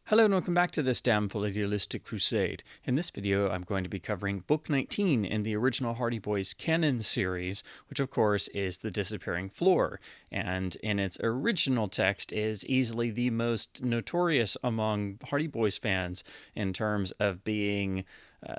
Hello and welcome back to this damnful idealistic crusade. In this video, I'm going to be covering Book 19 in the original Hardy Boys canon series, which of course is The Disappearing Floor, and in its original text is easily the most notorious among Hardy Boys fans in terms of being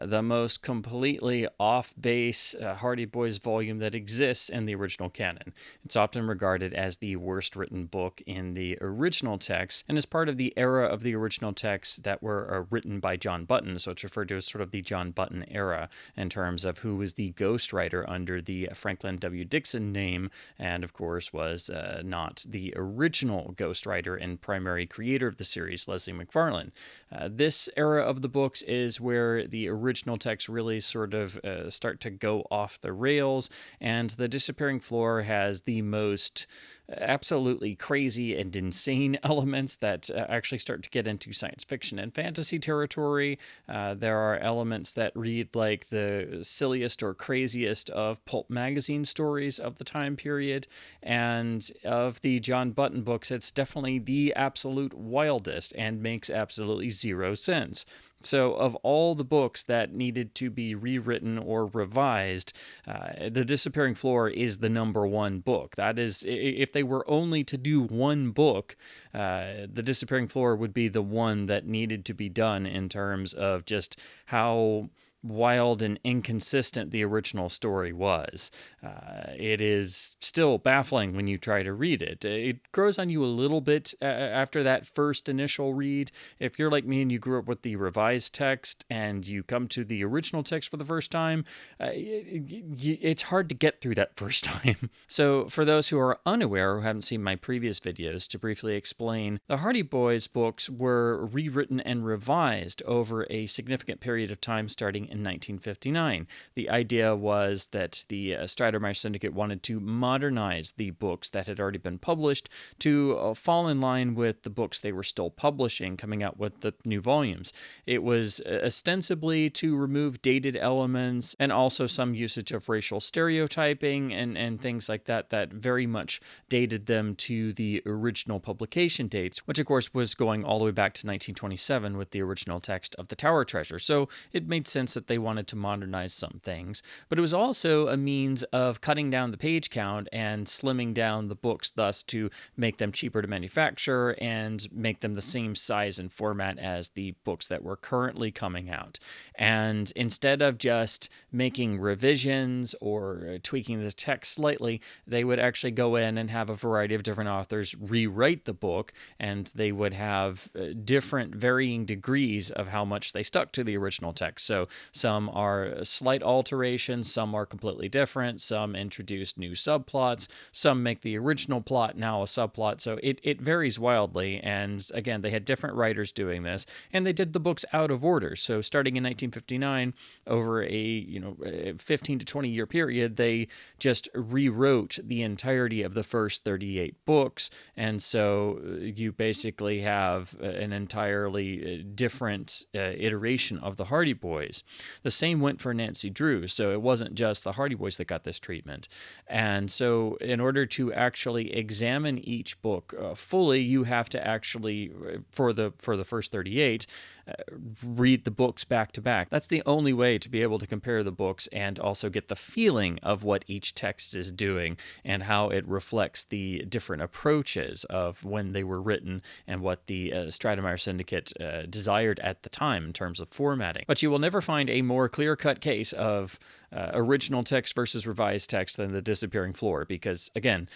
the most completely off-base Hardy Boys volume that exists in the original canon. It's often regarded as the worst written book in the original text, and is part of the era of the original texts that were written by John Button, so it's referred to as sort of the John Button era in terms of who was the ghostwriter under the Franklin W. Dixon name, and of course was not the original ghostwriter and primary creator of the series, Leslie McFarlane. This era of the books is where the original texts really sort of start to go off the rails, and The Disappearing Floor has the most absolutely crazy and insane elements that actually start to get into science fiction and fantasy territory. There are elements that read like the silliest or craziest of pulp magazine stories of the time period, and of the John Button books, it's definitely the absolute wildest and makes absolutely zero sense. So, of all the books that needed to be rewritten or revised, The Disappearing Floor is the number one book. That is, if they were only to do one book, The Disappearing Floor would be the one that needed to be done in terms of just how wild and inconsistent the original story was. It is still baffling when you try to read it. It grows on you a little bit after that first initial read. If you're like me and you grew up with the revised text and you come to the original text for the first time, it's hard to get through that first time. So for those who are unaware, who haven't seen my previous videos, to briefly explain, the Hardy Boys books were rewritten and revised over a significant period of time starting in 1959. The idea was that the Stratemeyer Syndicate wanted to modernize the books that had already been published to fall in line with the books they were still publishing, coming out with the new volumes. It was ostensibly to remove dated elements and also some usage of racial stereotyping and things like that that very much dated them to the original publication dates, which of course was going all the way back to 1927 with the original text of the Tower Treasure. So it made sense that they wanted to modernize some things, but it was also a means of cutting down the page count and slimming down the books, thus to make them cheaper to manufacture and make them the same size and format as the books that were currently coming out. And instead of just making revisions or tweaking the text slightly, they would actually go in and have a variety of different authors rewrite the book, and they would have different varying degrees of how much they stuck to the original text. So some are slight alterations, some are completely different, some introduce new subplots, some make the original plot now a subplot. So it varies wildly, and again, they had different writers doing this, and they did the books out of order. So starting in 1959, over a 15 to 20 year period, they just rewrote the entirety of the first 38 books, and so you basically have an entirely different iteration of the Hardy Boys. The same went for Nancy Drew, so it wasn't just the Hardy Boys that got this treatment. And so in order to actually examine each book fully, you have to actually, for the first 38, read the books back to back. That's the only way to be able to compare the books and also get the feeling of what each text is doing and how it reflects the different approaches of when they were written and what the Stratemeyer Syndicate desired at the time in terms of formatting. But you will never find a more clear-cut case of original text versus revised text than The Disappearing Floor, because again,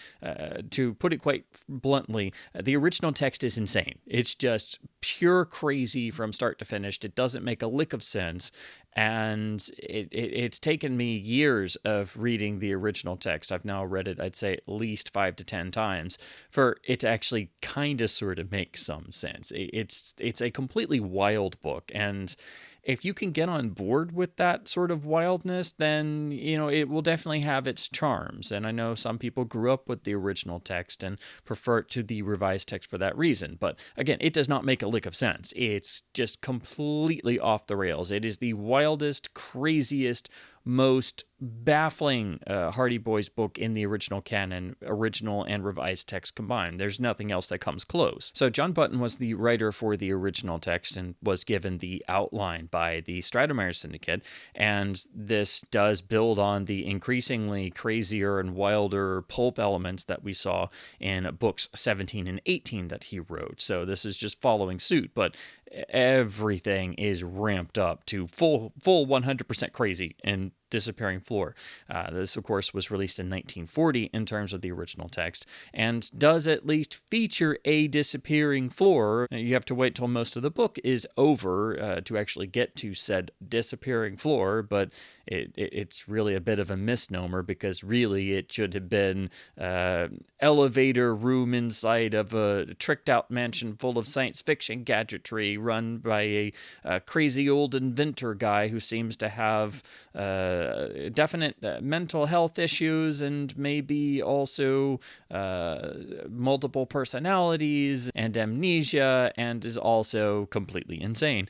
to put it quite bluntly, the original text is insane. It's just pure crazy from start to finish. It doesn't make a lick of sense, and it's taken me years of reading the original text. I've now read it, I'd say, at least 5 to 10 times for it to actually kind of sort of make some sense. It's a completely wild book, and if you can get on board with that sort of wildness, then, it will definitely have its charms. And I know some people grew up with the original text and prefer it to the revised text for that reason. But again, it does not make a lick of sense. It's just completely off the rails. It is the wildest, craziest, most baffling Hardy Boys book in the original canon, original and revised text combined. There's nothing else that comes close. So John Button was the writer for the original text and was given the outline by the Stratemeyer Syndicate, and this does build on the increasingly crazier and wilder pulp elements that we saw in books 17 and 18 that he wrote. So this is just following suit, but everything is ramped up to full 100% crazy in Disappearing Floor. This, of course, was released in 1940 in terms of the original text, and does at least feature a disappearing floor. You have to wait till most of the book is over to actually get to said disappearing floor, but it's really a bit of a misnomer, because really it should have been elevator room inside of a tricked out mansion full of science fiction gadgetry run by a crazy old inventor guy who seems to have definite mental health issues and maybe also multiple personalities and amnesia, and is also completely insane.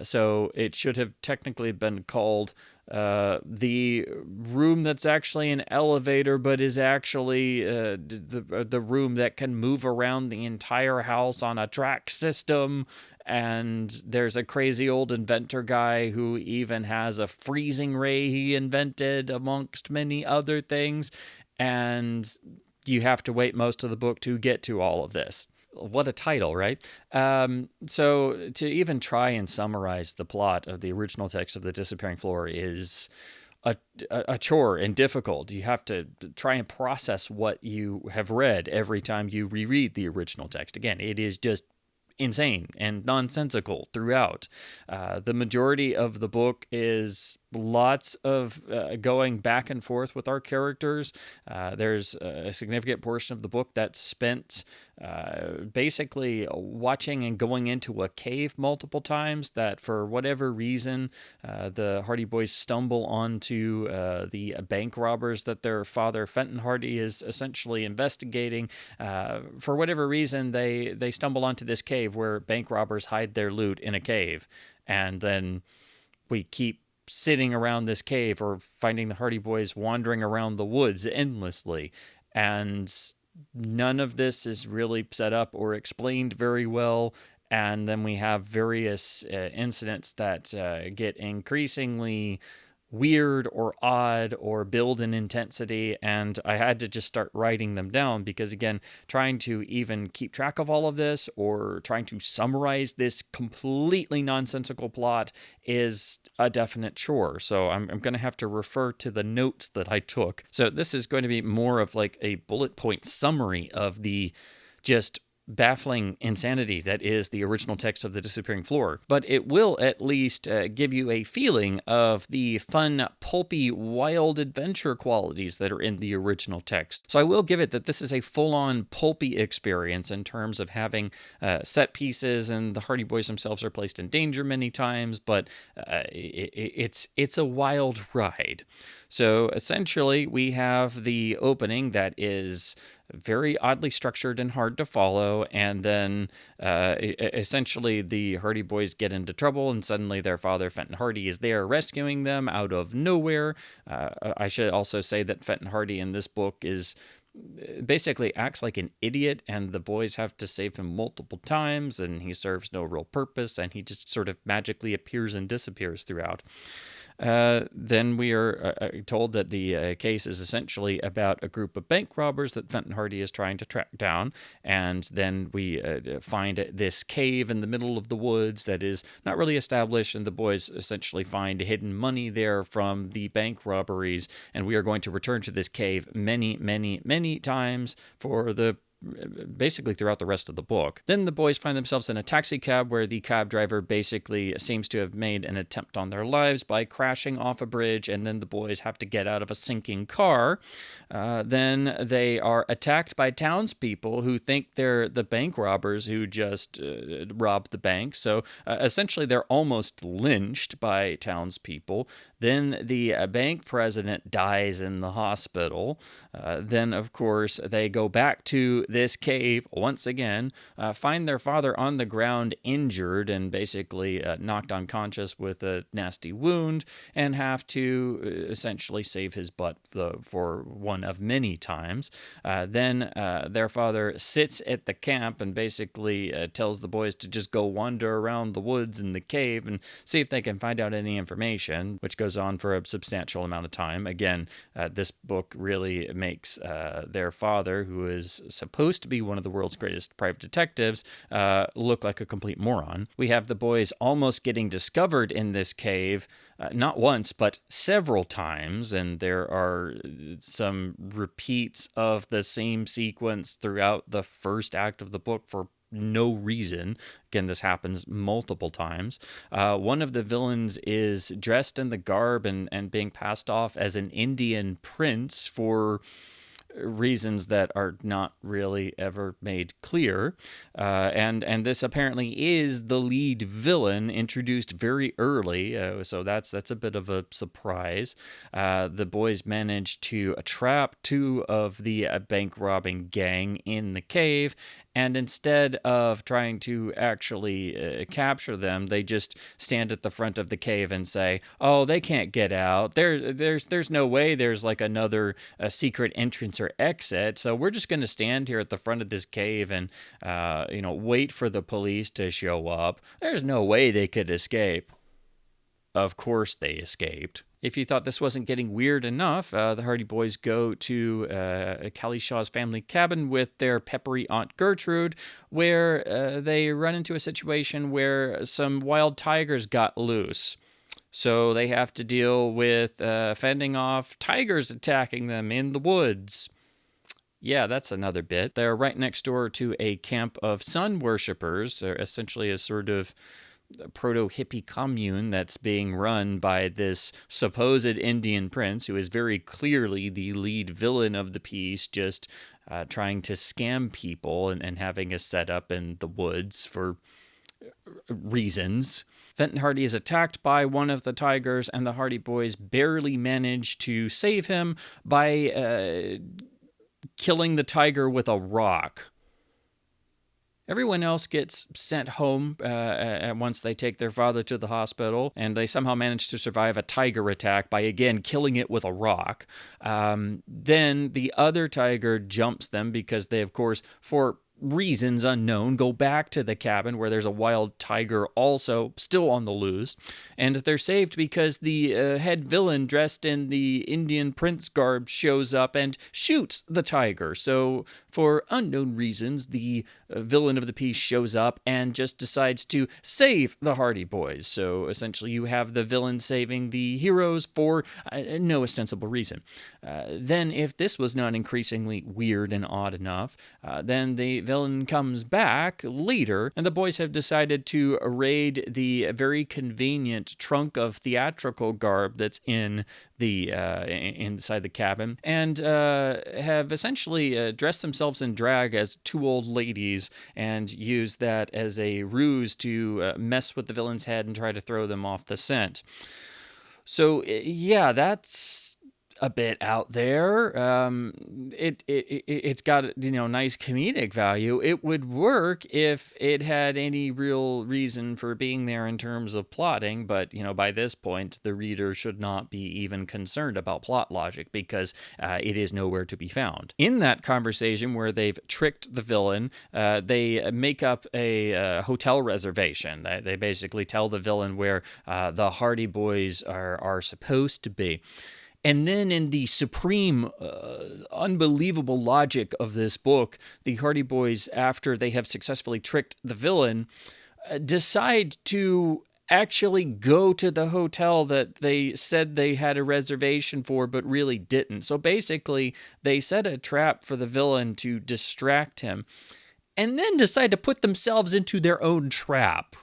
So it should have technically been called the room that's actually an elevator, but is actually the room that can move around the entire house on a track system. And there's a crazy old inventor guy who even has a freezing ray he invented, amongst many other things. And you have to wait most of the book to get to all of this. What a title, right? So to even try and summarize the plot of the original text of The Disappearing Floor is a chore and difficult. You have to try and process what you have read every time you reread the original text. Again, it is just insane and nonsensical throughout. The majority of the book is lots of going back and forth with our characters. There's a significant portion of the book that's spent basically watching and going into a cave multiple times that, for whatever reason, the Hardy Boys stumble onto the bank robbers that their father, Fenton Hardy, is essentially investigating. For whatever reason, they stumble onto this cave where bank robbers hide their loot in a cave. And then we keep sitting around this cave or finding the Hardy Boys wandering around the woods endlessly. And none of this is really set up or explained very well. And then we have various incidents that get increasingly weird or odd or build in intensity, and I had to just start writing them down, because again, trying to even keep track of all of this or trying to summarize this completely nonsensical plot is a definite chore. So I'm going to have to refer to the notes that I took. So this is going to be more of like a bullet point summary of the just baffling insanity that is the original text of The Disappearing Floor, but it will at least give you a feeling of the fun, pulpy, wild adventure qualities that are in the original text. So I will give it that this is a full-on pulpy experience in terms of having set pieces, and the Hardy Boys themselves are placed in danger many times, but it's a wild ride. So essentially, we have the opening that is very oddly structured and hard to follow, and then essentially the Hardy Boys get into trouble, and suddenly their father, Fenton Hardy, is there rescuing them out of nowhere. I should also say that Fenton Hardy in this book is basically acts like an idiot, and the boys have to save him multiple times, and he serves no real purpose, and he just sort of magically appears and disappears throughout. Then we are told that the case is essentially about a group of bank robbers that Fenton Hardy is trying to track down. And then we find this cave in the middle of the woods that is not really established, and the boys essentially find hidden money there from the bank robberies. And we are going to return to this cave many, many, many times for basically throughout the rest of the book. Then the boys find themselves in a taxi cab where the cab driver basically seems to have made an attempt on their lives by crashing off a bridge, and then the boys have to get out of a sinking car. Then they are attacked by townspeople who think they're the bank robbers who just robbed the bank. So essentially they're almost lynched by townspeople. Then the bank president dies in the hospital. Then, of course, they go back to this cave once again, find their father on the ground injured and basically knocked unconscious with a nasty wound, and have to essentially save his butt for one of many times. Then their father sits at the camp and basically tells the boys to just go wander around the woods in the cave and see if they can find out any information, which goes on for a substantial amount of time. Again, this book really makes their father, who is supposed to be one of the world's greatest private detectives, look like a complete moron. We have the boys almost getting discovered in this cave, not once, but several times, and there are some repeats of the same sequence throughout the first act of the book for no reason. Again, this happens multiple times. One of the villains is dressed in the garb and being passed off as an Indian prince for reasons that are not really ever made clear. And this apparently is the lead villain, introduced very early, so that's a bit of a surprise. The boys manage to trap two of the bank robbing gang in the cave, and instead of trying to actually capture them, they just stand at the front of the cave and say, "Oh, they can't get out. There's no way there's like another secret entrance or exit. So we're just going to stand here at the front of this cave and wait for the police to show up. There's no way they could escape." Of course they escaped. If you thought this wasn't getting weird enough, the Hardy Boys go to Callie Shaw's family cabin with their peppery Aunt Gertrude, where they run into a situation where some wild tigers got loose. So they have to deal with fending off tigers attacking them in the woods. Yeah, that's another bit. They're right next door to a camp of sun worshippers, or essentially a sort of proto-hippie commune that's being run by this supposed Indian prince, who is very clearly the lead villain of the piece, just trying to scam people and having a setup in the woods for reasons. Fenton Hardy is attacked by one of the tigers, and the Hardy Boys barely manage to save him by killing the tiger with a rock. Everyone else gets sent home once they take their father to the hospital, and they somehow manage to survive a tiger attack by, again, killing it with a rock. Then the other tiger jumps them because they, of course, for reasons unknown, go back to the cabin where there's a wild tiger also still on the loose, and they're saved because the head villain dressed in the Indian prince garb shows up and shoots the tiger. So for unknown reasons, the villain of the piece shows up and just decides to save the Hardy Boys. So essentially you have the villain saving the heroes for no ostensible reason. Then, if this was not increasingly weird and odd enough, then the villain comes back later, and the boys have decided to raid the very convenient trunk of theatrical garb that's in the inside the cabin, and have essentially dressed themselves in drag as two old ladies and use that as a ruse to mess with the villain's head and try to throw them off the scent. So yeah, that's a bit out there. It's got nice comedic value. It would work if it had any real reason for being there in terms of plotting, but by this point the reader should not be even concerned about plot logic because it is nowhere to be found. In that conversation where they've tricked the villain, they make up a hotel reservation. They basically tell the villain where the Hardy Boys are supposed to be. And then in the supreme, unbelievable logic of this book, the Hardy Boys, after they have successfully tricked the villain, decide to actually go to the hotel that they said they had a reservation for but really didn't. So basically, they set a trap for the villain to distract him, and then decide to put themselves into their own trap.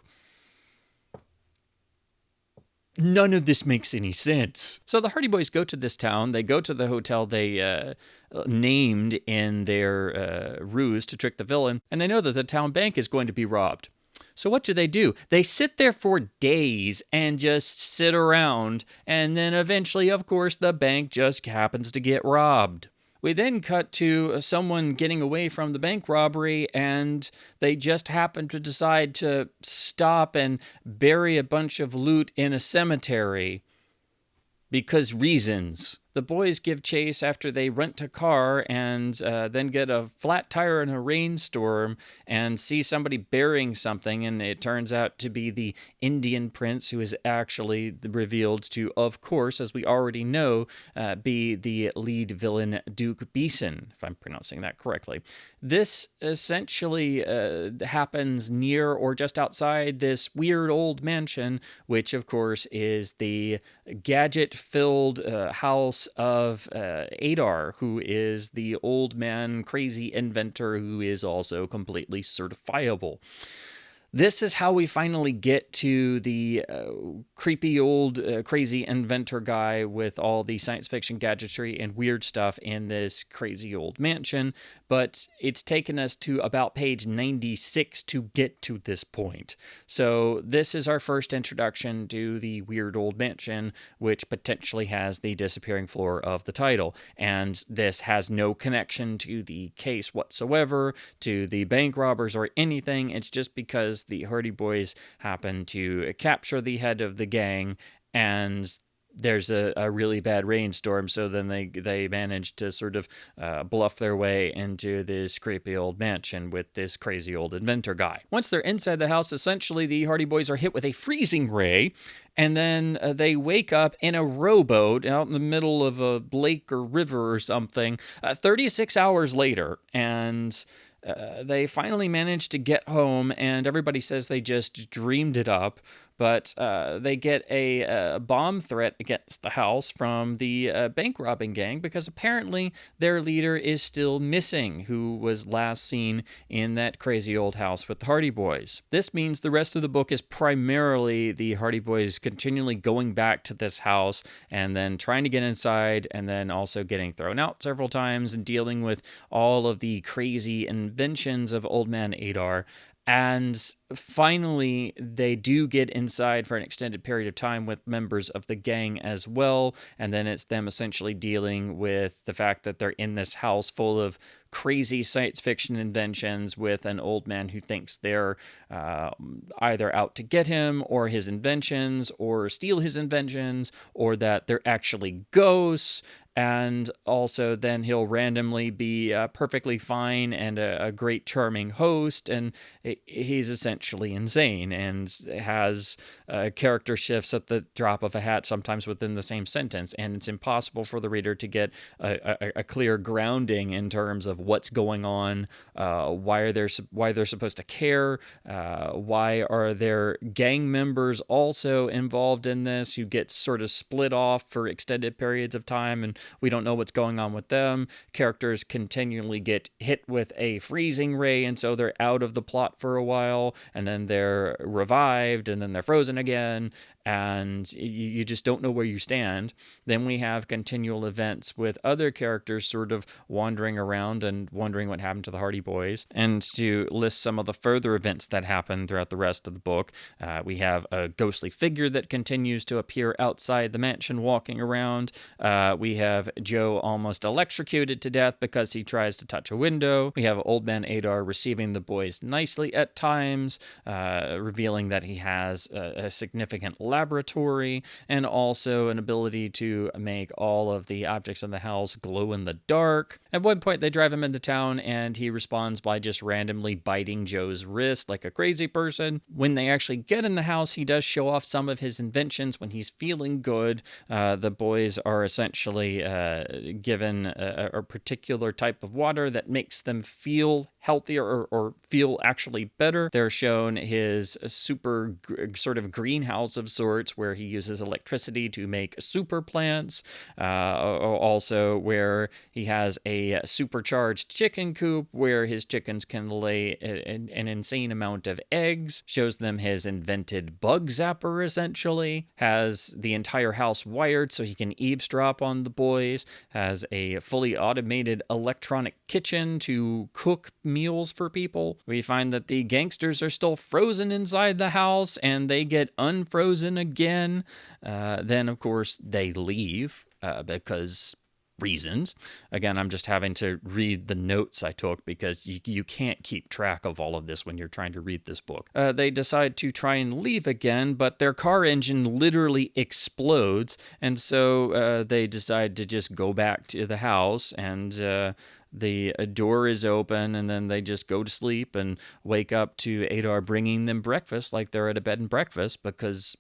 None of this makes any sense. So the Hardy Boys go to this town. They go to the hotel they named in their ruse to trick the villain, and they know that the town bank is going to be robbed. So what do? They sit there for days and just sit around, and then eventually, of course, the bank just happens to get robbed. We then cut to someone getting away from the bank robbery, and they just happen to decide to stop and bury a bunch of loot in a cemetery. Because reasons. The boys give chase after they rent a car and then get a flat tire in a rainstorm and see somebody burying something, and it turns out to be the Indian prince, who is actually revealed to, of course, as we already know, be the lead villain Duke Beeson, if I'm pronouncing that correctly. This essentially happens near or just outside this weird old mansion, which, of course, is the gadget-filled house of Adar, who is the old man crazy inventor who is also completely certifiable. This is how we finally get to the creepy old crazy inventor guy with all the science fiction gadgetry and weird stuff in this crazy old mansion, but it's taken us to about page 96 to get to this point. So this is our first introduction to the weird old mansion, which potentially has the disappearing floor of the title. And this has no connection to the case whatsoever, to the bank robbers or anything. It's just because the Hardy Boys happen to capture the head of the gang, and there's a really bad rainstorm, so then they manage to sort of bluff their way into this creepy old mansion with this crazy old inventor guy. Once they're inside the house, essentially the Hardy Boys are hit with a freezing ray, and then they wake up in a rowboat out in the middle of a lake or river or something 36 hours later, and they finally managed to get home, and everybody says they just dreamed it up. But they get a bomb threat against the house from the bank robbing gang, because apparently their leader is still missing, who was last seen in that crazy old house with the Hardy Boys. This means the rest of the book is primarily the Hardy Boys continually going back to this house and then trying to get inside, and then also getting thrown out several times and dealing with all of the crazy inventions of Old Man Adar. And finally, they do get inside for an extended period of time with members of the gang as well. And then it's them essentially dealing with the fact that they're in this house full of crazy science fiction inventions with an old man who thinks they're either out to get him or his inventions or steal his inventions, or that they're actually ghosts. And also then he'll randomly be perfectly fine and a great charming host, and he's essentially insane and has character shifts at the drop of a hat, sometimes within the same sentence, and it's impossible for the reader to get a clear grounding in terms of what's going on, why they're supposed to care, why are their gang members also involved in this, who get sort of split off for extended periods of time, and we don't know what's going on with them. Characters continually get hit with a freezing ray, and so they're out of the plot for a while, and then they're revived, and then they're frozen again, and you just don't know where you stand. Then we have continual events with other characters sort of wandering around and wondering what happened to the Hardy Boys. And to list some of the further events that happen throughout the rest of the book, we have a ghostly figure that continues to appear outside the mansion walking around. We have Joe almost electrocuted to death because he tries to touch a window. We have Old Man Adar receiving the boys nicely at times, revealing that he has a significant laboratory and also an ability to make all of the objects in the house glow in the dark. At one point, they drive him into town, and he responds by just randomly biting Joe's wrist like a crazy person. When they actually get in the house, he does show off some of his inventions when he's feeling good. The boys are essentially given a particular type of water that makes them feel healthier or feel actually better. They're shown his super sort of greenhouse of sorts, where he uses electricity to make super plants. Also where he has a supercharged chicken coop where his chickens can lay an insane amount of eggs. Shows them his invented bug zapper, essentially. Has the entire house wired so he can eavesdrop on the boys. Has a fully automated electronic kitchen to cook meals for people. We find that the gangsters are still frozen inside the house, and they get unfrozen again. Then, of course, they leave because reasons. Again, I'm just having to read the notes I took because you can't keep track of all of this when you're trying to read this book. They decide to try and leave again, but their car engine literally explodes, and so they decide to just go back to the house, and the door is open, and then they just go to sleep and wake up to Adar bringing them breakfast like they're at a bed and breakfast, because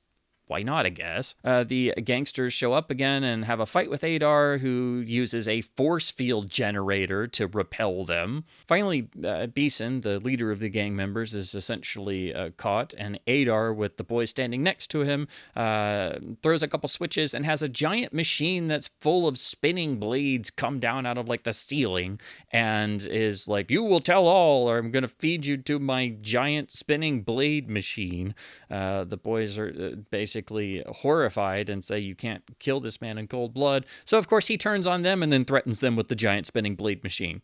why not, I guess. The gangsters show up again and have a fight with Adar, who uses a force field generator to repel them. Finally, Beeson, the leader of the gang members, is essentially caught, and Adar, with the boy standing next to him, throws a couple switches and has a giant machine that's full of spinning blades come down out of like the ceiling, and is like, "You will tell all, or I'm going to feed you to my giant spinning blade machine." The boys are basically horrified and say, "You can't kill this man in cold blood." So of course he turns on them and then threatens them with the giant spinning blade machine.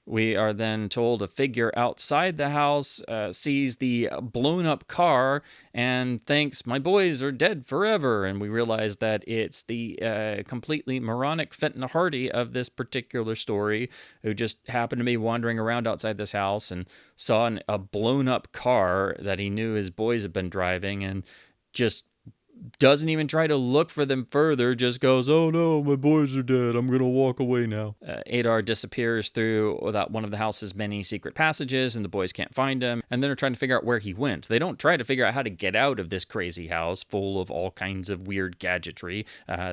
We are then told a figure outside the house sees the blown up car and thinks, "My boys are dead forever." And we realize that it's the completely moronic Fenton Hardy of this particular story, who just happened to be wandering around outside this house and saw a blown up car that he knew his boys had been driving, and just doesn't even try to look for them further, just goes, "Oh no, my boys are dead, I'm gonna walk away now." Adar disappears through one of the house's many secret passages, and the boys can't find him, and then are trying to figure out where he went. They don't try to figure out how to get out of this crazy house full of all kinds of weird gadgetry.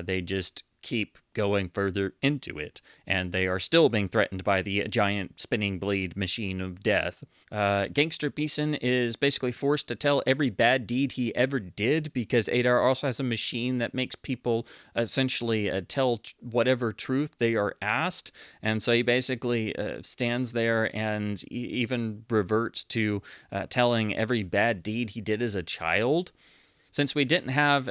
They just keep going further into it, and they are still being threatened by the giant spinning blade machine of death. Gangster Beeson is basically forced to tell every bad deed he ever did, because Adar also has a machine that makes people essentially tell whatever truth they are asked, and so he basically stands there and even reverts to telling every bad deed he did as a child. Since we didn't have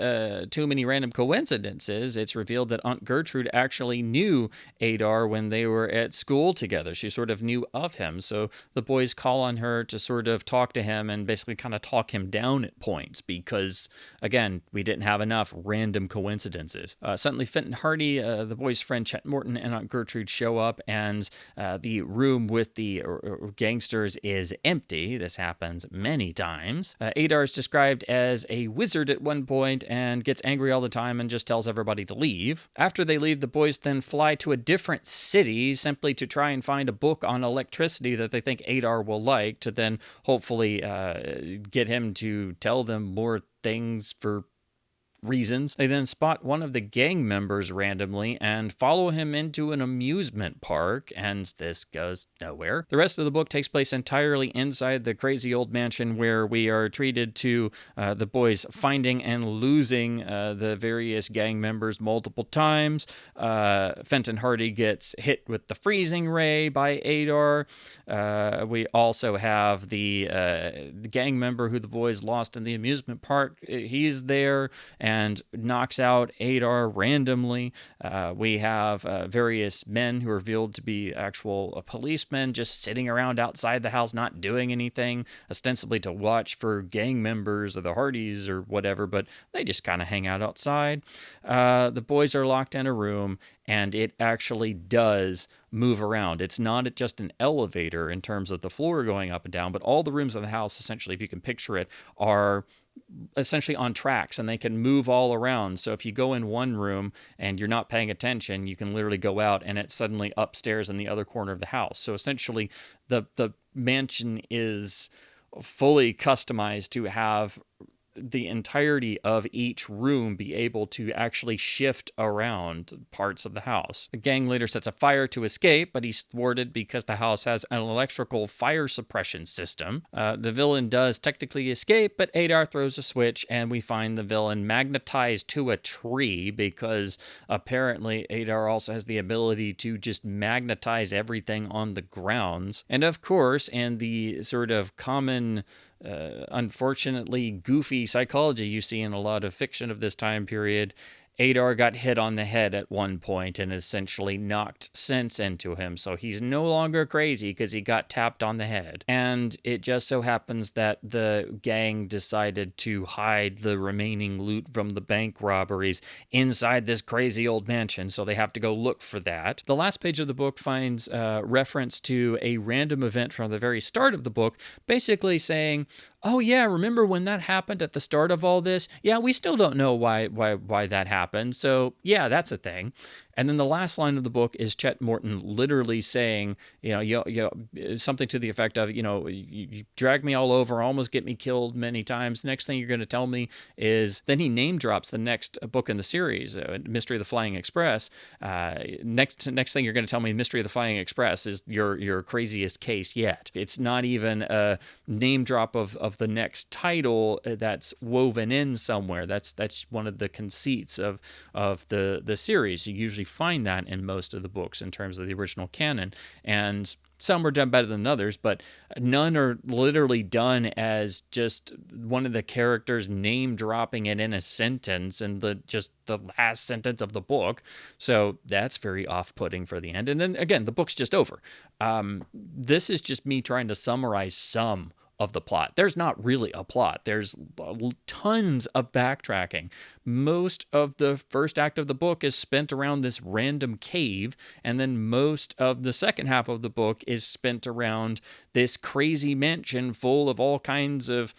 too many random coincidences, it's revealed that Aunt Gertrude actually knew Adar when they were at school together. She sort of knew of him, so the boys call on her to sort of talk to him and basically kind of talk him down at points because, again, we didn't have enough random coincidences. Suddenly, Fenton Hardy, the boy's friend Chet Morton, and Aunt Gertrude show up, and the room with the gangsters is empty. This happens many times. Adar is described as a wizard at one point and gets angry all the time and just tells everybody to leave. After they leave, the boys then fly to a different city simply to try and find a book on electricity that they think Adar will like, to then hopefully get him to tell them more things for reasons. They then spot one of the gang members randomly and follow him into an amusement park, and this goes nowhere. The rest of the book takes place entirely inside the crazy old mansion, where we are treated to the boys finding and losing the various gang members multiple times. Fenton Hardy gets hit with the freezing ray by Adar. We also have the gang member who the boys lost in the amusement park. He's there and knocks out Adar randomly. We have various men who are revealed to be actual policemen just sitting around outside the house not doing anything, ostensibly to watch for gang members of the Hardys or whatever, but they just kind of hang out outside. The boys are locked in a room, and it actually does move around. It's not just an elevator in terms of the floor going up and down, but all the rooms of the house, essentially, if you can picture it, are essentially on tracks, and they can move all around. So if you go in one room and you're not paying attention, you can literally go out and it's suddenly upstairs in the other corner of the house. So essentially the mansion is fully customized to have the entirety of each room be able to actually shift around parts of the house. The gang later sets a fire to escape, but he's thwarted because the house has an electrical fire suppression system. The villain does technically escape, but Adar throws a switch, and we find the villain magnetized to a tree, because apparently Adar also has the ability to just magnetize everything on the grounds. And of course, in the sort of common unfortunately goofy psychology you see in a lot of fiction of this time period, Adar got hit on the head at one point and essentially knocked sense into him, so he's no longer crazy because he got tapped on the head. And it just so happens that the gang decided to hide the remaining loot from the bank robberies inside this crazy old mansion, so they have to go look for that. The last page of the book finds reference to a random event from the very start of the book, basically saying, oh yeah, remember when that happened at the start of all this? Yeah, we still don't know why that happened. So yeah, that's a thing. And then the last line of the book is Chet Morton literally saying, something to the effect of, you drag me all over, almost get me killed many times. Next thing you're going to tell me is, then he name drops the next book in the series, Mystery of the Flying Express. Next thing you're going to tell me, Mystery of the Flying Express is your craziest case yet. It's not even a name drop of the next title that's woven in somewhere. That's one of the conceits of the series. You usually find that in most of the books in terms of the original canon, and some are done better than others, but none are literally done as just one of the characters name dropping it in a sentence in the last sentence of the book. So that's very off-putting for the end. And then again, the book's just over. This is just me trying to summarize some of the plot. There's not really a plot. There's tons of backtracking. Most of the first act of the book is spent around this random cave, and then most of the second half of the book is spent around this crazy mansion full of all kinds of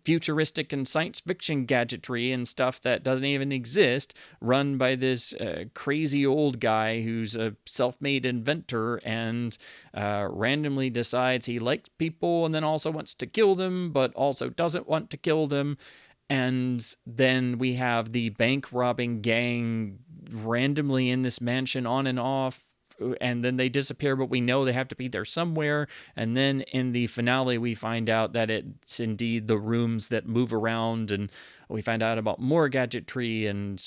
futuristic and science fiction gadgetry and stuff that doesn't even exist, run by this crazy old guy who's a self-made inventor and randomly decides he likes people and then also wants to kill them, but also doesn't want to kill them. And then we have the bank robbing gang randomly in this mansion on and off, and then they disappear, but we know they have to be there somewhere. And then in the finale, we find out that it's indeed the rooms that move around, and we find out about more gadgetry, and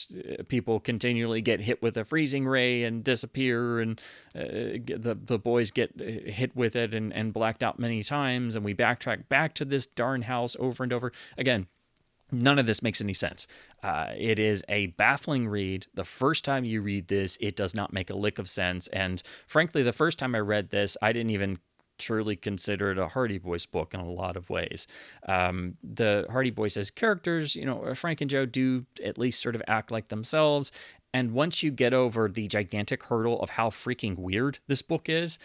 people continually get hit with a freezing ray and disappear, and the boys get hit with it and blacked out many times, and we backtrack back to this darn house over and over. Again, none of this makes any sense. It is a baffling read. The first time you read this, it does not make a lick of sense. And frankly, the first time I read this, I didn't even truly consider it a Hardy Boys book in a lot of ways. The Hardy Boys as characters, Frank and Joe do at least sort of act like themselves. And once you get over the gigantic hurdle of how freaking weird this book is,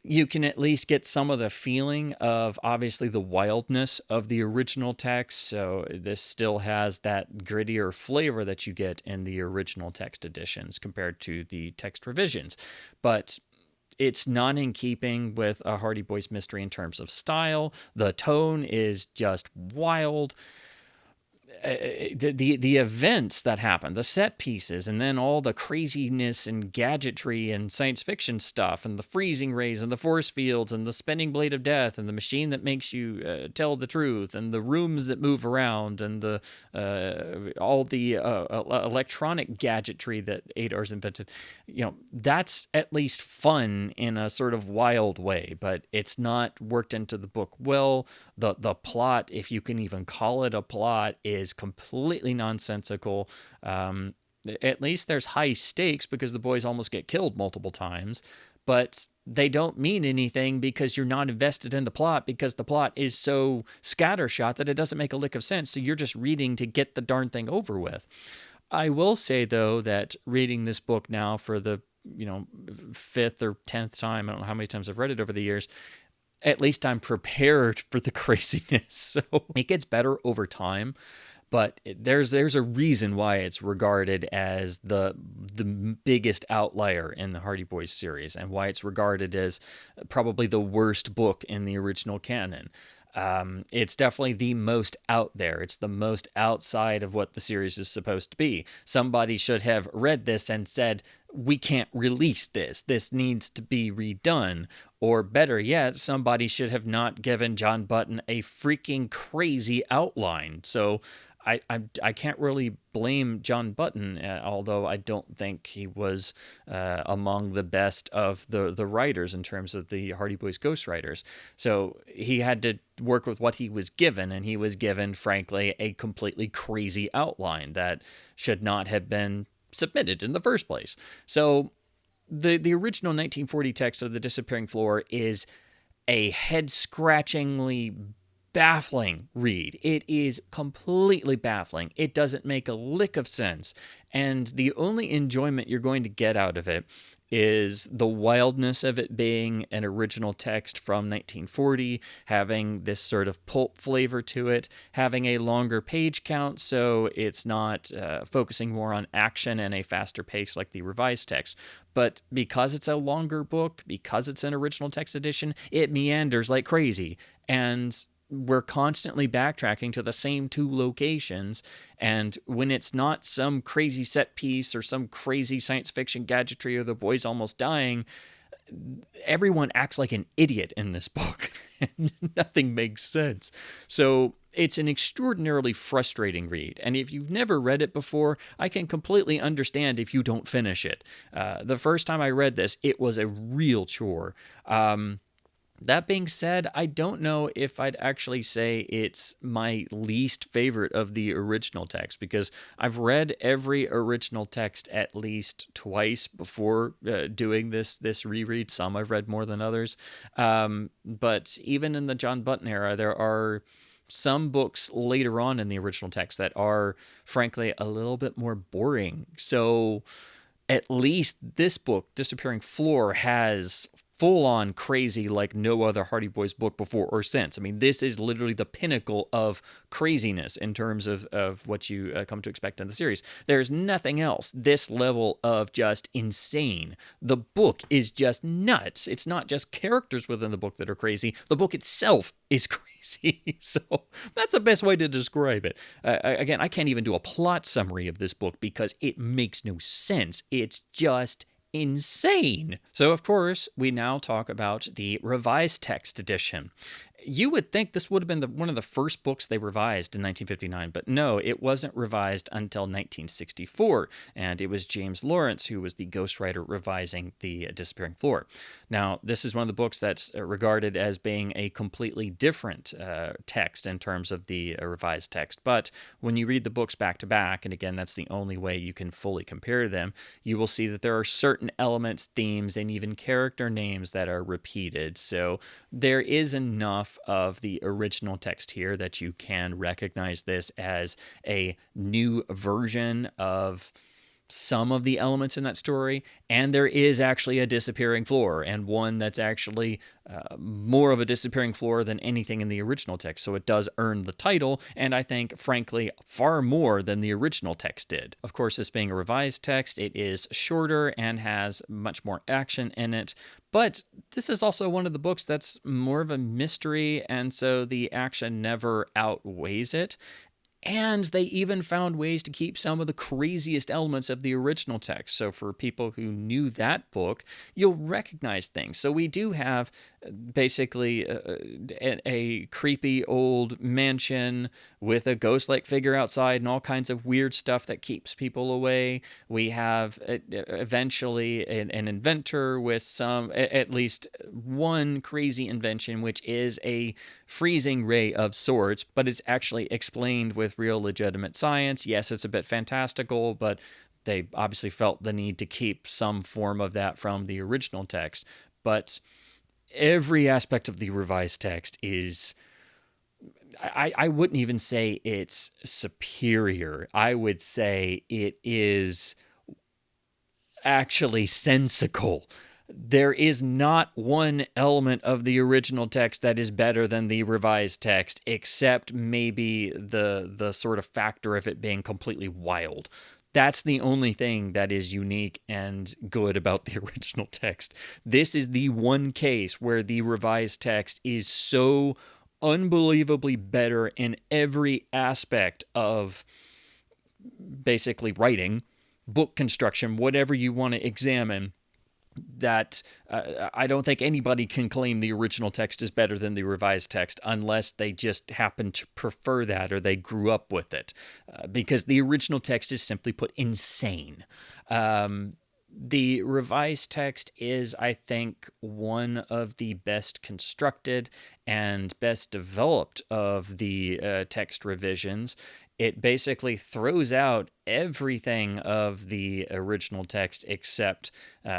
you can at least get some of the feeling of, obviously, the wildness of the original text. So this still has that grittier flavor that you get in the original text editions compared to the text revisions. But it's not in keeping with a Hardy Boys mystery in terms of style. The tone is just wild. The events that happen, the set pieces, and then all the craziness and gadgetry and science fiction stuff, and the freezing rays and the force fields and the spinning blade of death and the machine that makes you tell the truth and the rooms that move around and the all the electronic gadgetry that Adar's invented. That's at least fun in a sort of wild way, but it's not worked into the book well. The plot, if you can even call it a plot, is completely nonsensical. At least there's high stakes because the boys almost get killed multiple times, but they don't mean anything because you're not invested in the plot, because the plot is so scattershot that it doesn't make a lick of sense. So you're just reading to get the darn thing over with. I will say, though, that reading this book now for the 5th or 10th time, I don't know how many times I've read it over the years, at least I'm prepared for the craziness. So it gets better over time, but there's a reason why it's regarded as the biggest outlier in the Hardy Boys series, and why it's regarded as probably the worst book in the original canon. It's definitely the most out there. It's the most outside of what the series is supposed to be. Somebody should have read this and said, we can't release this. This needs to be redone. Or better yet, somebody should have not given John Button a freaking crazy outline. So I can't really blame John Button, although I don't think he was among the best of the writers in terms of the Hardy Boys ghostwriters. So he had to work with what he was given, and he was given, frankly, a completely crazy outline that should not have been submitted in the first place. So the original 1940 text of The Disappearing Floor is a head-scratchingly baffling read. It is completely baffling. It doesn't make a lick of sense. And the only enjoyment you're going to get out of it is the wildness of it being an original text from 1940, having this sort of pulp flavor to it, having a longer page count, so it's not focusing more on action and a faster pace like the revised text. But because it's a longer book, because it's an original text edition, it meanders like crazy. And we're constantly backtracking to the same two locations. And when it's not some crazy set piece or some crazy science fiction gadgetry or the boys almost dying, everyone acts like an idiot in this book. And nothing makes sense. So it's an extraordinarily frustrating read. And if you've never read it before, I can completely understand if you don't finish it. The first time I read this, it was a real chore. That being said, I don't know if I'd actually say it's my least favorite of the original text, because I've read every original text at least twice before doing this reread. Some I've read more than others. But even in the John Button era, there are some books later on in the original text that are, frankly, a little bit more boring. So at least this book, Disappearing Floor, has full-on crazy like no other Hardy Boys book before or since. I mean, this is literally the pinnacle of craziness in terms of what you come to expect in the series. There's nothing else this level of just insane. The book is just nuts. It's not just characters within the book that are crazy. The book itself is crazy. So that's the best way to describe it. Again, I can't even do a plot summary of this book because it makes no sense. It's just insane. So, of course, we now talk about the revised text edition. You would think this would have been one of the first books they revised in 1959, but no, it wasn't revised until 1964, and it was James Lawrence who was the ghostwriter revising The Disappearing Floor. Now, this is one of the books that's regarded as being a completely different text in terms of the revised text, but when you read the books back to back, and again, that's the only way you can fully compare them, you will see that there are certain elements, themes, and even character names that are repeated, so there is enough of the original text here that you can recognize this as a new version of some of the elements in that story, and there is actually a disappearing floor, and one that's actually more of a disappearing floor than anything in the original text, so it does earn the title, and I think, frankly, far more than the original text did. Of course, this being a revised text, it is shorter and has much more action in it, but this is also one of the books that's more of a mystery, and so the action never outweighs it. And they even found ways to keep some of the craziest elements of the original text. So for people who knew that book, you'll recognize things. So we do have basically a creepy old mansion with a ghost-like figure outside and all kinds of weird stuff that keeps people away. We have eventually an inventor with some, at least one crazy invention, which is a freezing ray of sorts, but it's actually explained with real legitimate science. Yes, it's a bit fantastical, but they obviously felt the need to keep some form of that from the original text. But every aspect of the revised text is, I wouldn't even say it's superior. I would say it is actually sensical. There is not one element of the original text that is better than the revised text, except maybe the sort of factor of it being completely wild. That's the only thing that is unique and good about the original text. This is the one case where the revised text is so unbelievably better in every aspect of basically writing, book construction, whatever you want to examine. that I don't think anybody can claim the original text is better than the revised text unless they just happen to prefer that or they grew up with it, because the original text is simply put insane. The revised text is, I think, one of the best constructed and best developed of the text revisions. It basically throws out everything of the original text except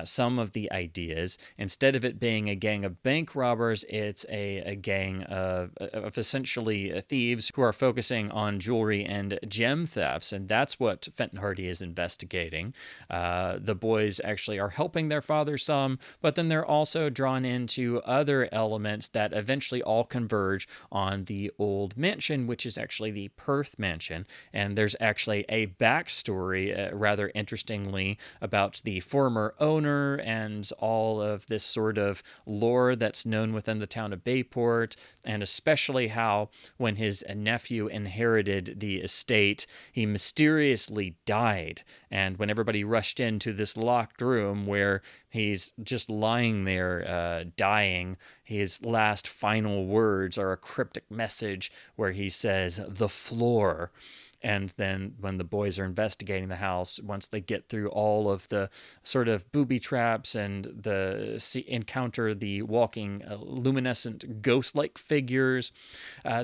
some of the ideas. Instead of it being a gang of bank robbers, it's a gang of essentially thieves who are focusing on jewelry and gem thefts, and that's what Fenton Hardy is investigating. The boys actually are helping their father some, but then they're also drawn into other elements that eventually all converge on the old mansion, which is actually the Perth mansion. And there's actually a backstory, rather interestingly, about the former owner and all of this sort of lore that's known within the town of Bayport, and especially how when his nephew inherited the estate, he mysteriously died. And when everybody rushed into this locked room where he's just lying there dying, his last final words are a cryptic message where he says, "the floor." And then when the boys are investigating the house, once they get through all of the sort of booby traps and encounter the walking luminescent ghost-like figures,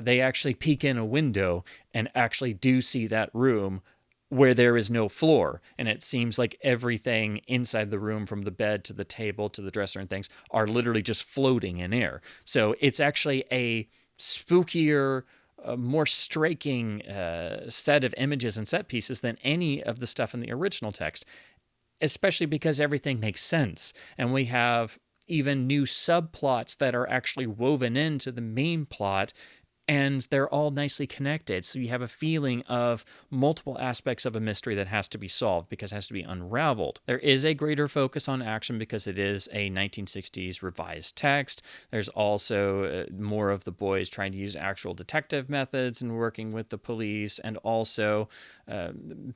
they actually peek in a window and actually do see that room where there is no floor. And it seems like everything inside the room, from the bed to the table to the dresser and things, are literally just floating in air. So it's actually a spookier, a more striking set of images and set pieces than any of the stuff in the original text, especially because everything makes sense. And we have even new subplots that are actually woven into the main plot, and they're all nicely connected. So you have a feeling of multiple aspects of a mystery that has to be solved because it has to be unraveled. There is a greater focus on action because it is a 1960s revised text. There's also more of the boys trying to use actual detective methods and working with the police, and also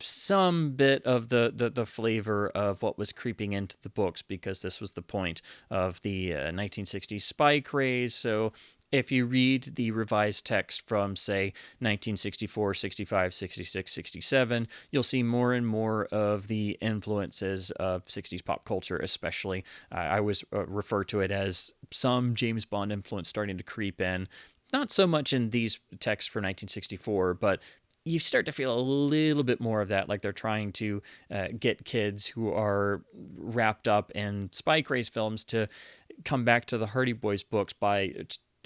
some bit of the flavor of what was creeping into the books, because this was the point of the 1960s spy craze. So if you read the revised text from, say, 1964, 65, 66, 67, you'll see more and more of the influences of 60s pop culture, especially. I always refer to it as some James Bond influence starting to creep in. Not so much in these texts for 1964, but you start to feel a little bit more of that, like they're trying to get kids who are wrapped up in spy craze films to come back to the Hardy Boys books by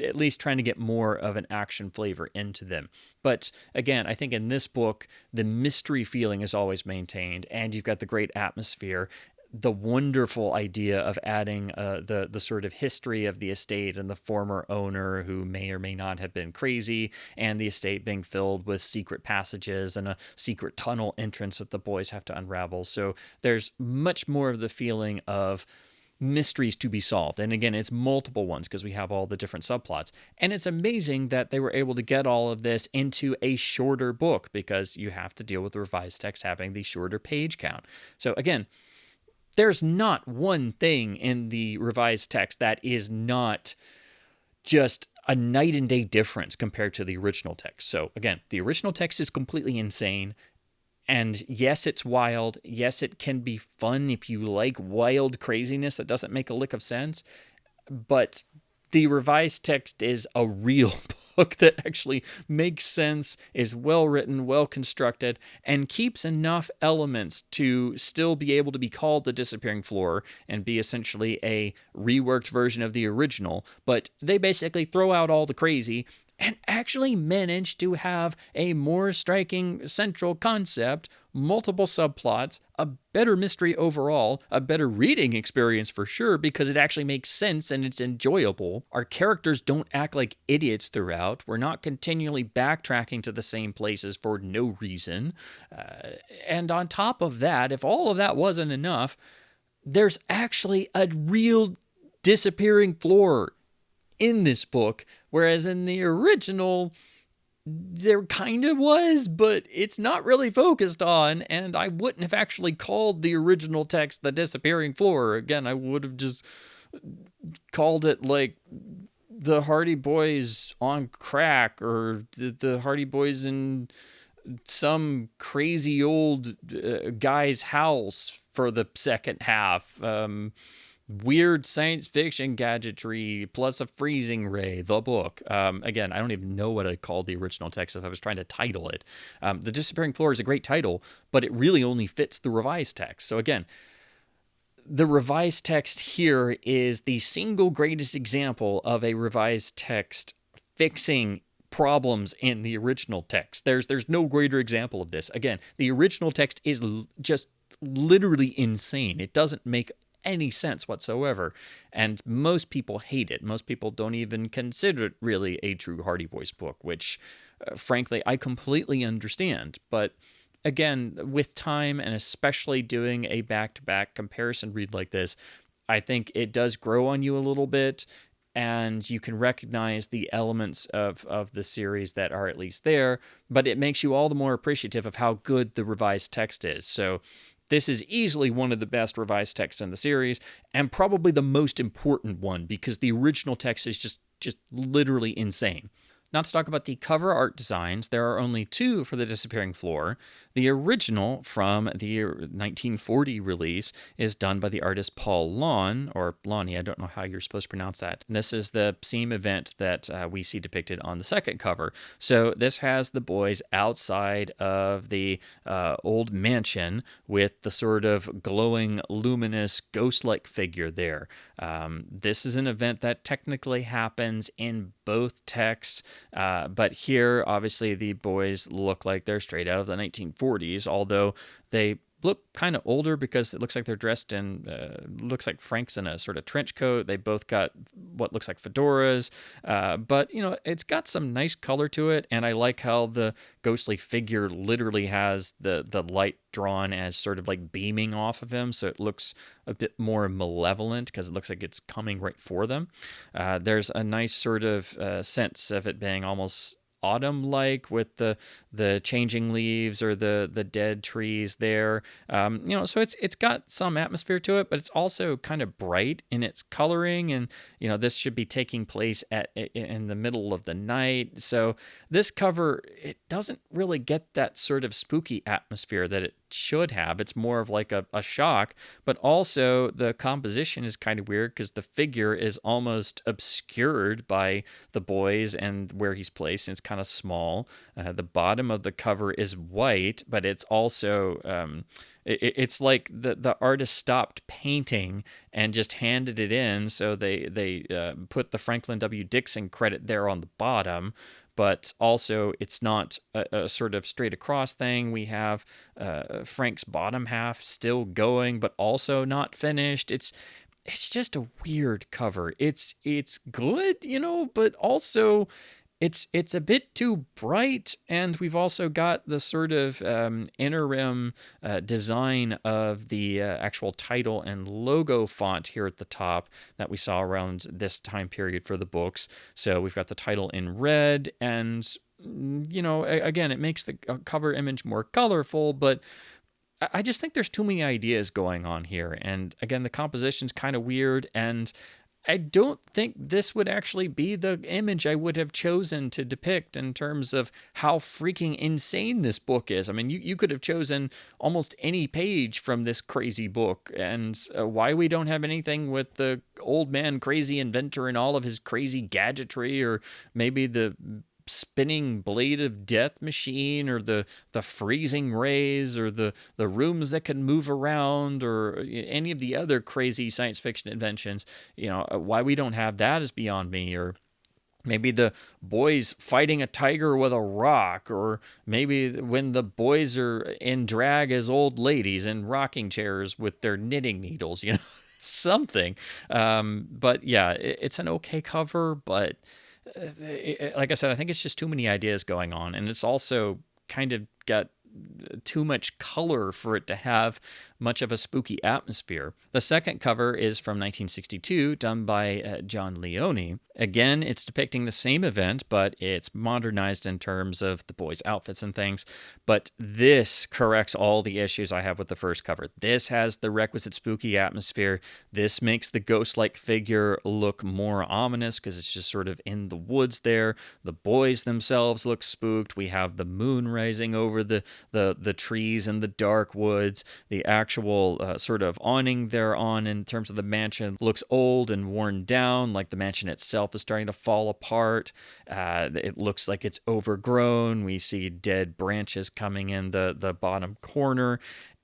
at least trying to get more of an action flavor into them. But again, I think in this book, the mystery feeling is always maintained, and you've got the great atmosphere, the wonderful idea of adding the sort of history of the estate and the former owner who may or may not have been crazy, and the estate being filled with secret passages and a secret tunnel entrance that the boys have to unravel. So there's much more of the feeling of mysteries to be solved. And again, it's multiple ones because we have all the different subplots. And it's amazing that they were able to get all of this into a shorter book, because you have to deal with the revised text having the shorter page count. So again, there's not one thing in the revised text that is not just a night and day difference compared to the original text. So again, the original text is completely insane. And yes, it's wild. Yes, it can be fun if you like wild craziness that doesn't make a lick of sense. But the revised text is a real book that actually makes sense, is well written, well constructed, and keeps enough elements to still be able to be called The Disappearing Floor and be essentially a reworked version of the original. But they basically throw out all the crazy and actually manage to have a more striking central concept, multiple subplots, a better mystery overall, a better reading experience for sure, because it actually makes sense and it's enjoyable. Our characters don't act like idiots throughout. We're not continually backtracking to the same places for no reason. And on top of that, if all of that wasn't enough, there's actually a real disappearing floor in this book, whereas in the original, there kind of was, but it's not really focused on, and I wouldn't have actually called the original text The Disappearing Floor. Again, I would have just called it like the Hardy Boys on crack, or the Hardy Boys in some crazy old guy's house for the second half. Weird science fiction gadgetry plus a freezing ray, the book. Again, I don't even know what I called the original text if I was trying to title it. The Disappearing Floor is a great title, but it really only fits the revised text. So again, the revised text here is the single greatest example of a revised text fixing problems in the original text. There's no greater example of this. Again, the original text is just literally insane. It doesn't make any sense whatsoever, and most people hate it. Most people don't even consider it really a true Hardy Boys book, which frankly I completely understand. But again, with time, and especially doing a back-to-back comparison read like this, I think it does grow on you a little bit, and you can recognize the elements of the series that are at least there, but it makes you all the more appreciative of how good the revised text is. So this is easily one of the best revised texts in the series, and probably the most important one, because the original text is just literally insane. Not to talk about the cover art designs, there are only two for The Disappearing Floor. The original from the 1940 release is done by the artist Paul Lawn, or Lonnie, I don't know how you're supposed to pronounce that. And this is the same event that we see depicted on the second cover. So this has the boys outside of the old mansion with the sort of glowing, luminous, ghost-like figure there. This is an event that technically happens in both texts, but here, obviously, the boys look like they're straight out of the 1940s, although they look kind of older because it looks like they're dressed in, looks like Frank's in a sort of trench coat. They both got what looks like fedoras, but, you know, it's got some nice color to it, and I like how the ghostly figure literally has the light drawn as sort of like beaming off of him, so it looks a bit more malevolent because it looks like it's coming right for them. There's a nice sort of sense of it being almost autumn-like with the changing leaves or the dead trees there. You know, so it's got some atmosphere to it, but it's also kind of bright in its coloring, and you know, this should be taking place in the middle of the night. So this cover, it doesn't really get that sort of spooky atmosphere that it should have. It's more of like a shock, but also the composition is kind of weird because the figure is almost obscured by the boys and where he's placed, and it's kind of small. The bottom of the cover is white, but it's also it's like the artist stopped painting and just handed it in, so they put the Franklin W. Dixon credit there on the bottom. But also, it's not a sort of straight across thing. We have Frank's bottom half still going, but also not finished. It's just a weird cover. It's good, you know, but also it's a bit too bright, and we've also got the sort of interim design of the actual title and logo font here at the top that we saw around this time period for the books. So we've got the title in red, and you know, again, it makes the cover image more colorful, but I just think there's too many ideas going on here. And again, the composition's kind of weird, and I don't think this would actually be the image I would have chosen to depict in terms of how freaking insane this book is. I mean, you could have chosen almost any page from this crazy book, and why we don't have anything with the old man crazy inventor and all of his crazy gadgetry, or maybe the spinning blade of death machine, or the freezing rays, or the rooms that can move around, or any of the other crazy science fiction inventions. You know, why we don't have that is beyond me. Or maybe the boys fighting a tiger with a rock, or maybe when the boys are in drag as old ladies in rocking chairs with their knitting needles, you know, something. But yeah, it's an okay cover, but like I said, I think it's just too many ideas going on, and it's also kind of got too much color for it to have much of a spooky atmosphere. The second cover is from 1962, done by John Leone. Again, it's depicting the same event, but it's modernized in terms of the boys' outfits and things. But this corrects all the issues I have with the first cover. This has the requisite spooky atmosphere. This makes the ghost-like figure look more ominous because it's just sort of in the woods there. The boys themselves look spooked. We have the moon rising over the trees in the dark woods. The actual sort of awning they're on in terms of the mansion looks old and worn down, like the mansion itself is starting to fall apart. It looks like it's overgrown. We see dead branches coming in the bottom corner.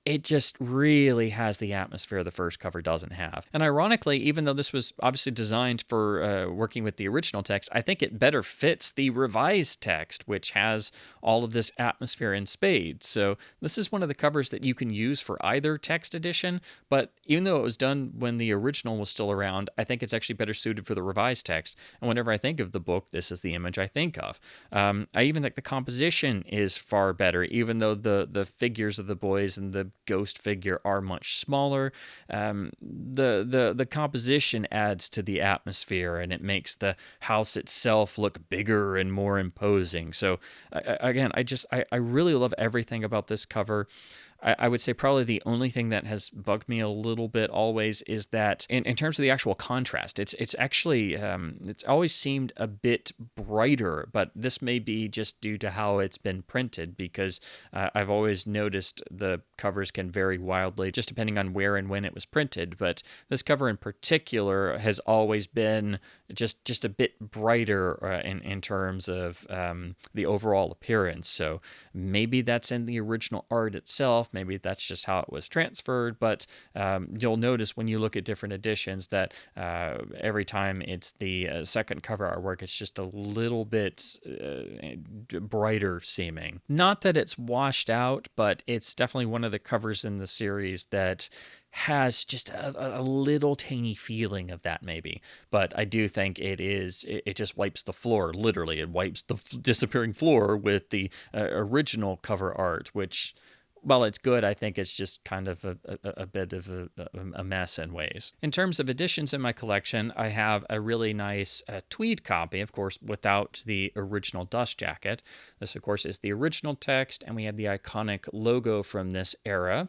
It just really has the atmosphere the first cover doesn't have. And ironically, even though this was obviously designed for working with the original text, I think it better fits the revised text, which has all of this atmosphere in spades. So this is one of the covers that you can use for either text edition, but even though it was done when the original was still around, I think it's actually better suited for the revised text. And whenever I think of the book, this is the image I think of. I even think the composition is far better, even though the figures of the boys and the ghost figure are much smaller. The composition adds to the atmosphere, and it makes the house itself look bigger and more imposing. So again, I really love everything about this cover. I would say probably the only thing that has bugged me a little bit always is that in terms of the actual contrast, it's actually it's always seemed a bit brighter, but this may be just due to how it's been printed, because I've always noticed the covers can vary wildly just depending on where and when it was printed. But this cover in particular has always been just a bit brighter in terms of the overall appearance. So maybe that's in the original art itself. Maybe that's just how it was transferred, but you'll notice when you look at different editions that every time it's the second cover artwork, it's just a little bit brighter seeming. Not that it's washed out, but it's definitely one of the covers in the series that has just a little tiny feeling of that maybe. But I do think it just wipes the floor, literally. It wipes the disappearing floor with the original cover art, which, while it's good, I think it's just kind of a bit of a mess in ways. In terms of editions in my collection, I have a really nice tweed copy, of course, without the original dust jacket. This, of course, is the original text, and we have the iconic logo from this era,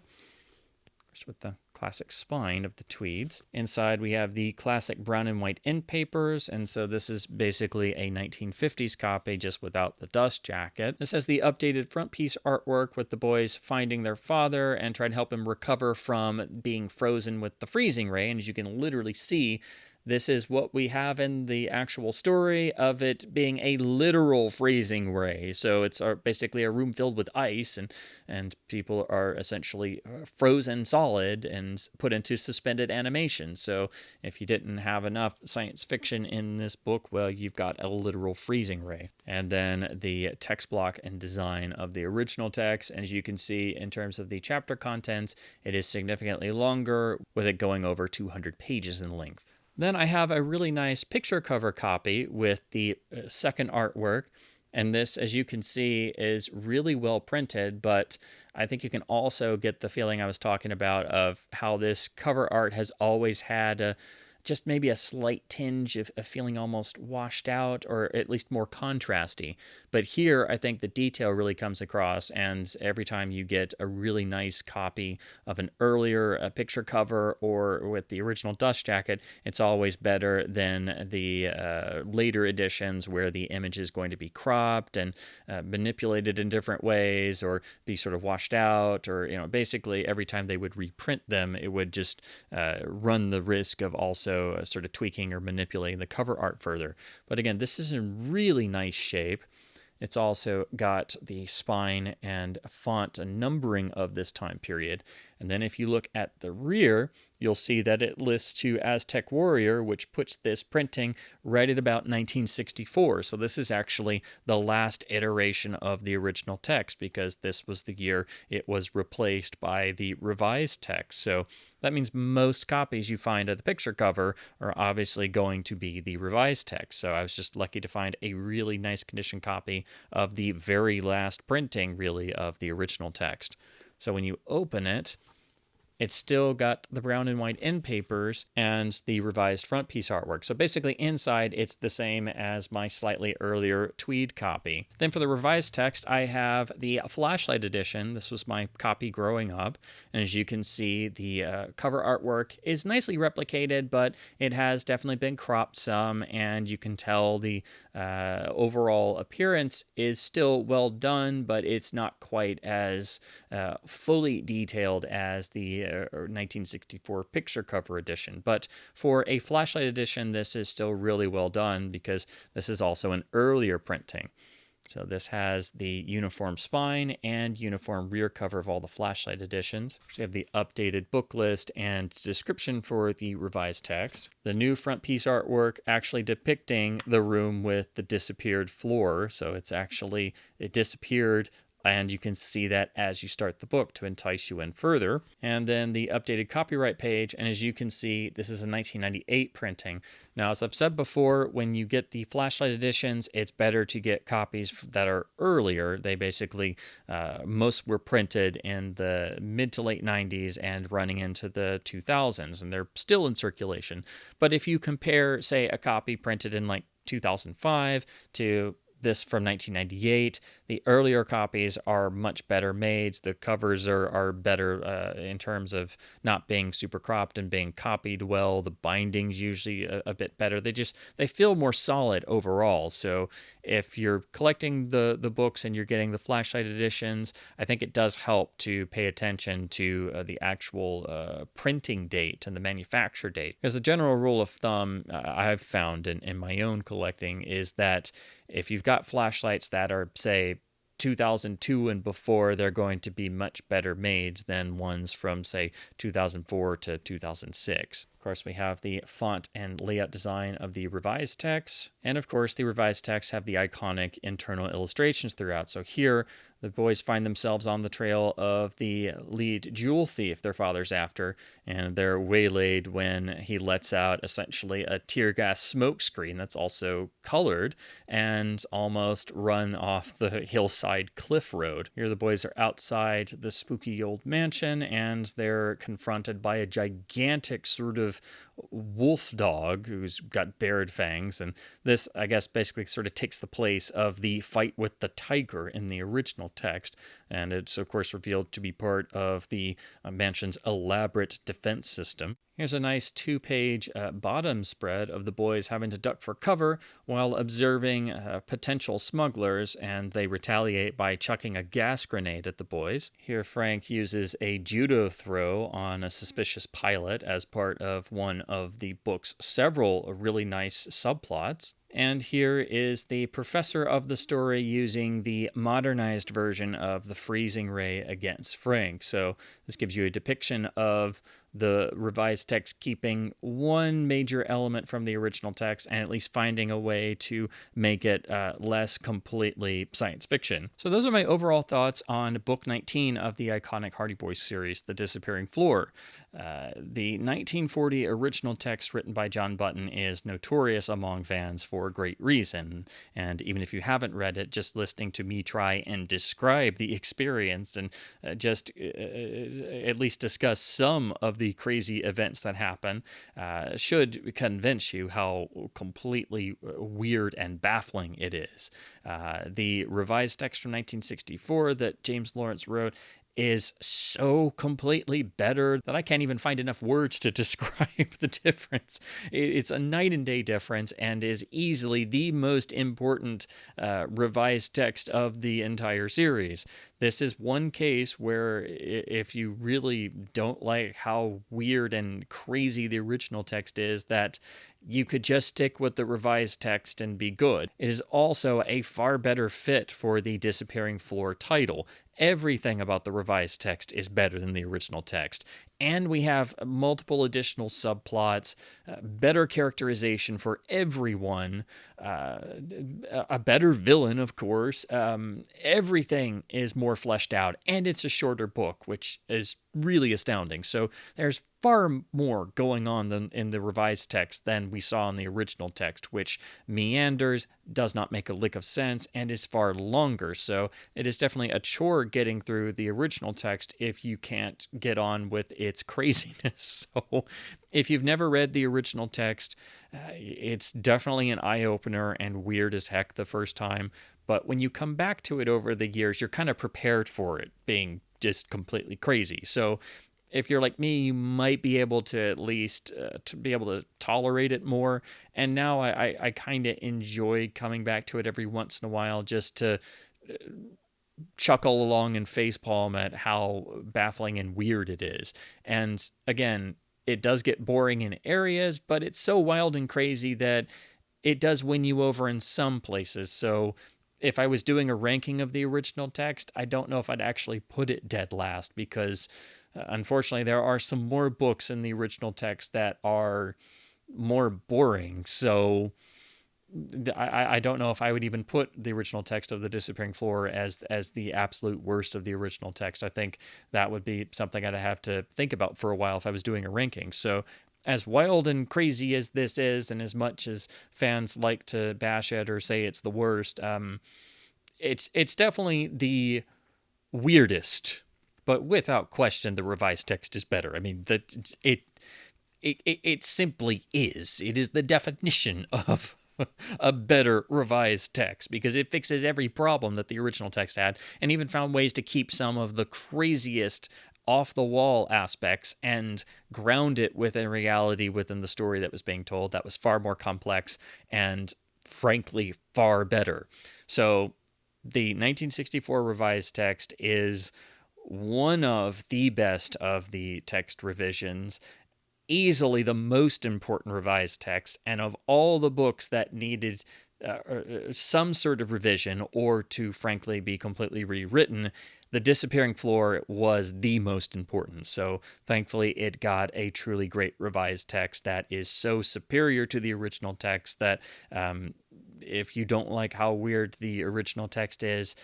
of course, with the classic spine of the tweeds. Inside we have the classic brown and white end papers, and so this is basically a 1950s copy just without the dust jacket. This has the updated front piece artwork with the boys finding their father and trying to help him recover from being frozen with the freezing ray, and as you can literally see, this is what we have in the actual story of it being a literal freezing ray. So it's basically a room filled with ice, and people are essentially frozen solid and put into suspended animation. So if you didn't have enough science fiction in this book, well, you've got a literal freezing ray. And then the text block and design of the original text. And as you can see, in terms of the chapter contents, it is significantly longer, with it going over 200 pages in length. Then I have a really nice picture cover copy with the second artwork. And this, as you can see, is really well printed, but I think you can also get the feeling I was talking about of how this cover art has always had just maybe a slight tinge of feeling almost washed out, or at least more contrasty. But here, I think the detail really comes across, and every time you get a really nice copy of an earlier picture cover or with the original dust jacket, it's always better than the later editions where the image is going to be cropped and manipulated in different ways, or be sort of washed out, or basically every time they would reprint them, it would just run the risk of also sort of tweaking or manipulating the cover art further. But again, this is in really nice shape. It's also got the spine and font and numbering of this time period. And then if you look at the rear, you'll see that it lists to Aztec Warrior, which puts this printing right at about 1964. So this is actually the last iteration of the original text, because this was the year it was replaced by the revised text. So that means most copies you find of the picture cover are obviously going to be the revised text. So I was just lucky to find a really nice condition copy of the very last printing, really, of the original text. So when you open it, it's still got the brown and white end papers and the revised front piece artwork. So basically inside, it's the same as my slightly earlier tweed copy. Then for the revised text, I have the flashlight edition. This was my copy growing up. And as you can see, the cover artwork is nicely replicated, but it has definitely been cropped some, and you can tell the overall appearance is still well done, but it's not quite as fully detailed as the 1964 picture cover edition. But for a flashlight edition, this is still really well done, because this is also an earlier printing. So this has the uniform spine and uniform rear cover of all the flashlight editions. We have the updated book list and description for the revised text. The new front piece artwork actually depicting the room with the disappeared floor. So it disappeared, and you can see that as you start the book to entice you in further. And then the updated copyright page, and as you can see, this is a 1998 printing. Now, as I've said before, when you get the flashlight editions, it's better to get copies that are earlier. They basically, most were printed in the mid to late 90s and running into the 2000s, and they're still in circulation. But if you compare, say, a copy printed in like 2005 to this from 1998, the earlier copies are much better made. The covers are better in terms of not being super cropped and being copied well. The binding's usually a bit better. They feel more solid overall. So if you're collecting the books and you're getting the flashlight editions, I think it does help to pay attention to the actual printing date and the manufacture date. Because the general rule of thumb I've found in my own collecting is that if you've got flashlights that are, say, 2002 and before, they're going to be much better made than ones from, say, 2004 to 2006. Of course, we have the font and layout design of the revised text. And of course, the revised texts have the iconic internal illustrations throughout. So here, the boys find themselves on the trail of the lead jewel thief their father's after, and they're waylaid when he lets out essentially a tear gas smoke screen that's also colored and almost run off the hillside cliff road. Here the boys are outside the spooky old mansion, and they're confronted by a gigantic sort of wolf dog who's got bared fangs, and this, I guess, basically sort of takes the place of the fight with the tiger in the original text, and it's of course revealed to be part of the mansion's elaborate defense system. Here's a nice 2-page bottom spread of the boys having to duck for cover while observing potential smugglers, and they retaliate by chucking a gas grenade at the boys. Here Frank uses a judo throw on a suspicious pilot as part of one of the book's several really nice subplots. And here is the professor of the story using the modernized version of the freezing ray against Frank. So this gives you a depiction of the revised text keeping one major element from the original text and at least finding a way to make it less completely science fiction. So those are my overall thoughts on book 19 of the iconic Hardy Boys series, The Disappearing Floor. The 1940 original text written by John Button is notorious among fans for a great reason, and even if you haven't read it, just listening to me try and describe the experience and just at least discuss some of the crazy events that happen should convince you how completely weird and baffling it is. The revised text from 1964 that James Lawrence wrote is so completely better that I can't even find enough words to describe the difference. It's a night and day difference and is easily the most important revised text of the entire series. This is one case where if you really don't like how weird and crazy the original text is, that you could just stick with the revised text and be good. It is also a far better fit for the Disappearing Floor title. Everything about the revised text is better than the original text. And we have multiple additional subplots, better characterization for everyone, a better villain, of course. Everything is more fleshed out, and it's a shorter book, which is really astounding. So there's far more going on than in the revised text than we saw in the original text, which meanders, does not make a lick of sense, and is far longer. So it is definitely a chore getting through the original text if you can't get on with its craziness. So if you've never read the original text, it's definitely an eye-opener and weird as heck the first time. But when you come back to it over the years, you're kind of prepared for it being just completely crazy. So if you're like me, you might be able to at least to be able to tolerate it more. And now I kind of enjoy coming back to it every once in a while just to chuckle along and facepalm at how baffling and weird it is. And again, it does get boring in areas, but it's so wild and crazy that it does win you over in some places. So if I was doing a ranking of the original text, I don't know if I'd actually put it dead last because unfortunately, there are some more books in the original text that are more boring. So I don't know if I would even put the original text of The Disappearing Floor as the absolute worst of the original text. I think that would be something I'd have to think about for a while if I was doing a ranking. So as wild and crazy as this is, and as much as fans like to bash it or say it's the worst, it's definitely the weirdest. But without question, the revised text is better. I mean, it simply is. It is the definition of a better revised text because it fixes every problem that the original text had and even found ways to keep some of the craziest off-the-wall aspects and ground it within reality within the story that was being told that was far more complex and, frankly, far better. So the 1964 revised text is one of the best of the text revisions, easily the most important revised text, and of all the books that needed some sort of revision or to frankly be completely rewritten, The Disappearing Floor was the most important. So thankfully it got a truly great revised text that is so superior to the original text that if you don't like how weird the original text is,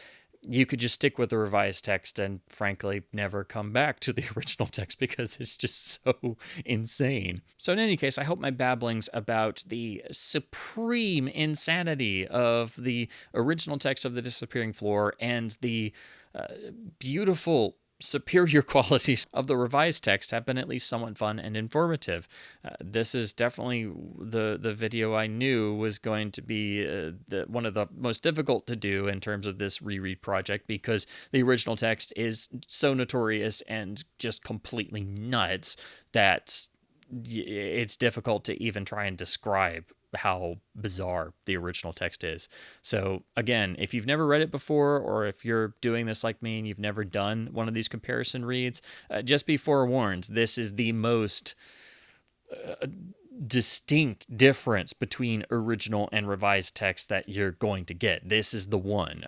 you could just stick with the revised text and frankly never come back to the original text because it's just so insane. So in any case, I hope my babblings about the supreme insanity of the original text of The Disappearing Floor and the beautiful superior qualities of the revised text have been at least somewhat fun and informative. This is definitely the video I knew was going to be one of the most difficult to do in terms of this reread project because the original text is so notorious and just completely nuts that it's difficult to even try and describe how bizarre the original text is. So again, if you've never read it before, or if you're doing this like me and you've never done one of these comparison reads, just be forewarned, this is the most distinct difference between original and revised text that you're going to get. This is the one.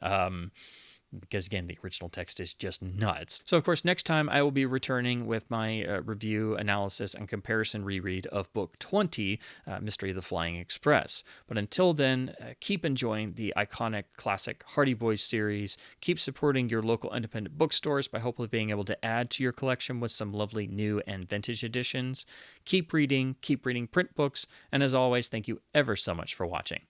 Because again, the original text is just nuts. So of course, next time I will be returning with my review, analysis, and comparison reread of book 20, Mystery of the Flying Express. But until then, keep enjoying the iconic classic Hardy Boys series. Keep supporting your local independent bookstores by hopefully being able to add to your collection with some lovely new and vintage editions. Keep reading print books, and as always, thank you ever so much for watching.